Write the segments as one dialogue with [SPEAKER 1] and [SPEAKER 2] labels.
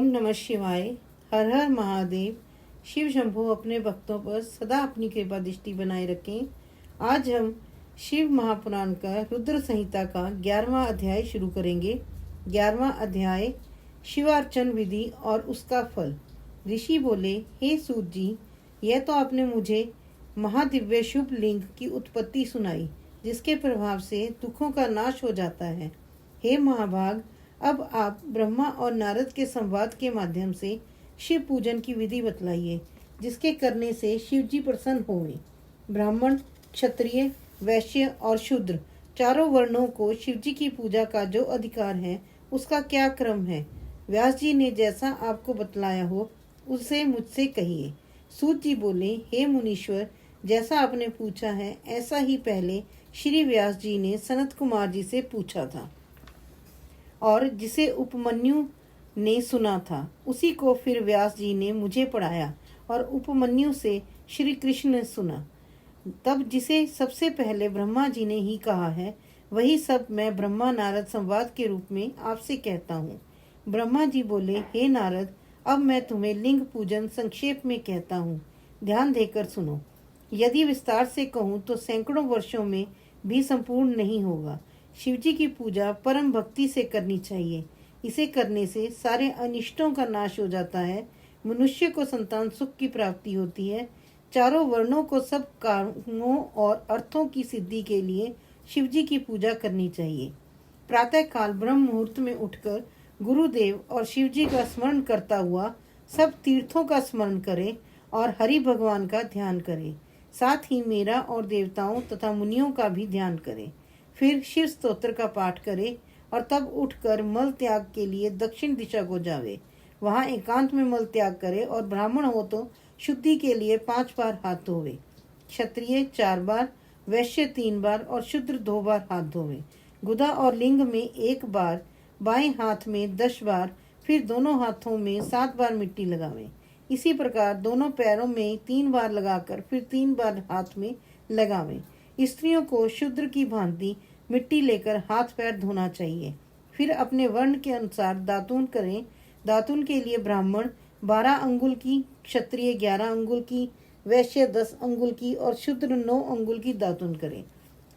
[SPEAKER 1] ओम नमः शिवाय। हर हर महादेव। शिव शंभु अपने भक्तों पर सदा अपनी कृपा दृष्टि बनाए रखें। आज हम शिव महापुराण का रुद्र संहिता का 11वां अध्याय शुरू करेंगे। 11वां अध्याय शिवार्चन विधि और उसका फल। ऋषि बोले, हे सूत जी, यह तो आपने मुझे महादिव्य शुभ लिंग की उत्पत्ति सुनाई, जिसके प्रभाव से दुखों का नाश हो जाता है। हे महाभाग, अब आप ब्रह्मा और नारद के संवाद के माध्यम से शिव पूजन की विधि बतलाइए, जिसके करने से शिव जी प्रसन्न होंगे। ब्राह्मण, क्षत्रिय, वैश्य और शूद्र चारों वर्णों को शिव जी की पूजा का जो अधिकार है, उसका क्या क्रम है? व्यास जी ने जैसा आपको बतलाया हो, उसे मुझसे कहिए। सूत जी बोले, हे मुनीश्वर, जैसा आपने पूछा है, ऐसा ही पहले श्री व्यास जी ने सनत कुमार जी से पूछा था, और जिसे उपमन्यु ने सुना था, उसी को फिर व्यास जी ने मुझे पढ़ाया, और उपमन्यु से श्री कृष्ण ने सुना। तब जिसे सबसे पहले ब्रह्मा जी ने ही कहा है, वही सब मैं ब्रह्मा नारद संवाद के रूप में आपसे कहता हूँ। ब्रह्मा जी बोले, हे नारद, अब मैं तुम्हें लिंग पूजन संक्षेप में कहता हूँ, ध्यान देकर सुनो। यदि विस्तार से कहूँ तो सैकड़ों वर्षों में भी संपूर्ण नहीं होगा। शिवजी की पूजा परम भक्ति से करनी चाहिए। इसे करने से सारे अनिष्टों का नाश हो जाता है। मनुष्य को संतान सुख की प्राप्ति होती है। चारों वर्णों को सब कामों और अर्थों की सिद्धि के लिए शिवजी की पूजा करनी चाहिए। प्रातः काल ब्रह्म मुहूर्त में उठकर गुरुदेव और शिवजी का स्मरण करता हुआ सब तीर्थों का स्मरण करे और हरि भगवान का ध्यान करे। साथ ही मेरा और देवताओं तथा मुनियों का भी ध्यान करे। फिर शिव स्तोत्र का पाठ करे और तब उठकर मल त्याग के लिए दक्षिण दिशा को जावे। वहां एकांत में मल त्याग करे और ब्राह्मण हो तो शुद्धि के लिए 5 बार हाथ धोवे। क्षत्रिय 4 बार, वैश्य 3 बार और शूद्र 2 बार हाथ धोवे। गुदा और लिंग में 1 बार, बाएं हाथ में 10 बार, फिर दोनों हाथों में 7 बार मिट्टी लगावे। इसी प्रकार दोनों पैरों में 3 बार लगाकर फिर 3 बार हाथ में लगावे। स्त्रियों को शूद्र की भांति मिट्टी लेकर हाथ पैर धोना चाहिए। फिर अपने वर्ण के अनुसार दातून करें। दातून के लिए ब्राह्मण 12 अंगुल की, क्षत्रिय 11 अंगुल की, वैश्य 10 अंगुल की और शूद्र 9 अंगुल की दातून करें।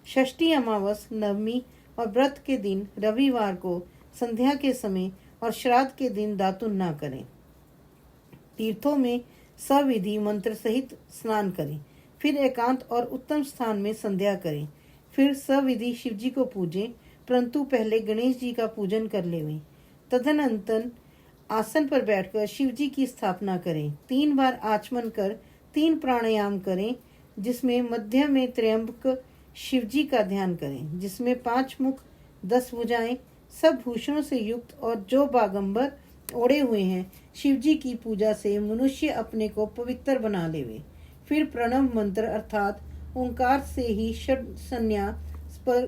[SPEAKER 1] षष्ठी, अमावस, नवमी और व्रत के दिन, रविवार को, संध्या के समय और श्राद्ध के दिन दातून ना करें। तीर्थों में सविधि मंत्र सहित स्नान करें। फिर एकांत और उत्तम स्थान में संध्या करें। फिर सविधि शिवजी को पूजें, परंतु पहले गणेश जी का पूजन कर लेवें। तदनंतर आसन पर बैठकर शिवजी की स्थापना करें। 3 बार आचमन कर 3 प्राणायाम करें, जिसमें मध्य में त्र्यंबक शिवजी का ध्यान करें, जिसमें 5 मुख, 10 भुजाएं, सब भूषणों से युक्त और जो बागंबर ओढ़े हुए हैं। शिवजी की पूजा से मनुष्य अपने को पवित्र बना लेवे। फिर प्रणव मंत्र अर्थात ओंकार से ही षड संन्यास पर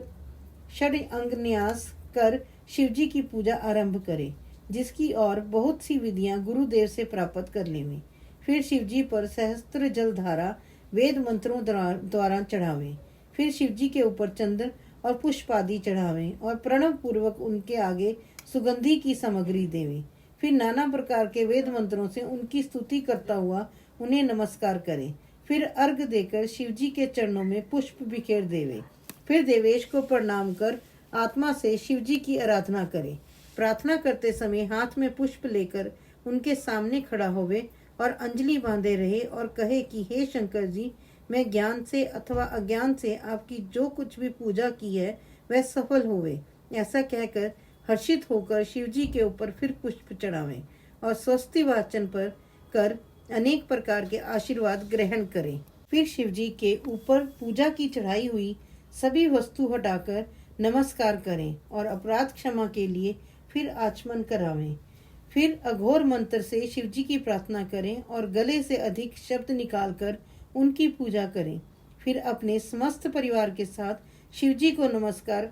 [SPEAKER 1] षड अंगन्यास कर शिवजी की पूजा आरंभ करे, जिसकी और बहुत सी विधियां गुरुदेव से प्राप्त कर लेवें। फिर शिवजी पर सहस्त्र जल धारा वेद मंत्रों द्वारा चढ़ावें। फिर शिवजी के ऊपर चंदन और पुष्प आदि चढ़ावें और प्रणव पूर्वक उनके आगे सुगंधि की सामग्री देवें। फिर नाना प्रकार के वेद मंत्रों से उनकी स्तुति करता हुआ उन्हें नमस्कार करें। फिर अर्घ देकर शिवजी के चरणों में पुष्प बिखेर देवे। फिर देवेश को प्रणाम कर आत्मा से शिवजी की आराधना करें। प्रार्थना करते समय हाथ में पुष्प लेकर उनके सामने खड़ा होवे और अंजलि बांधे रहे और कहे कि हे शंकर जी, मैं ज्ञान से अथवा अज्ञान से आपकी जो कुछ भी पूजा की है वह सफल होवे। ऐसा कहकर हर्षित होकर शिवजी के ऊपर फिर पुष्प चढ़ावें और स्वस्ति वाचन पर कर अनेक प्रकार के आशीर्वाद ग्रहण करें। फिर शिवजी के ऊपर पूजा की चढ़ाई हुई सभी वस्तु हटाकर नमस्कार करें और अपराध क्षमा के लिए फिर आचमन करावें। फिर अघोर मंत्र से शिवजी की प्रार्थना करें और गले से अधिक शब्द निकालकर उनकी पूजा करें। फिर अपने समस्त परिवार के साथ शिवजी को नमस्कार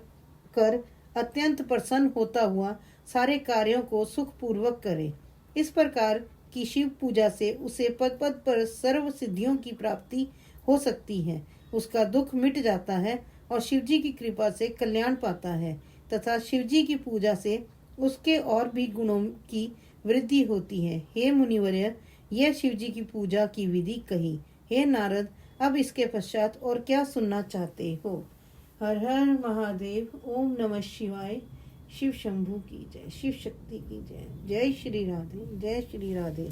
[SPEAKER 1] कर अत्यंत प्रसन्न होता हुआ सारे कार्यों को सुखपूर्वक करें। इस प्रकार की शिव पूजा से उसे पद पद पर सर्व सिद्धियों की प्राप्ति हो सकती है। उसका दुख मिट जाता है और शिवजी की कृपा से कल्याण पाता है तथा शिवजी की पूजा से उसके और भी गुणों की वृद्धि होती है। हे मुनिवर्य, यह शिव जी की पूजा की विधि कही। हे नारद, अब इसके पश्चात और क्या सुनना चाहते हो? हर हर महादेव। ओम नमः शिवाय। शिव शंभू की जय, शिव शक्ति की जय। जय श्री राधे, जय श्री राधे।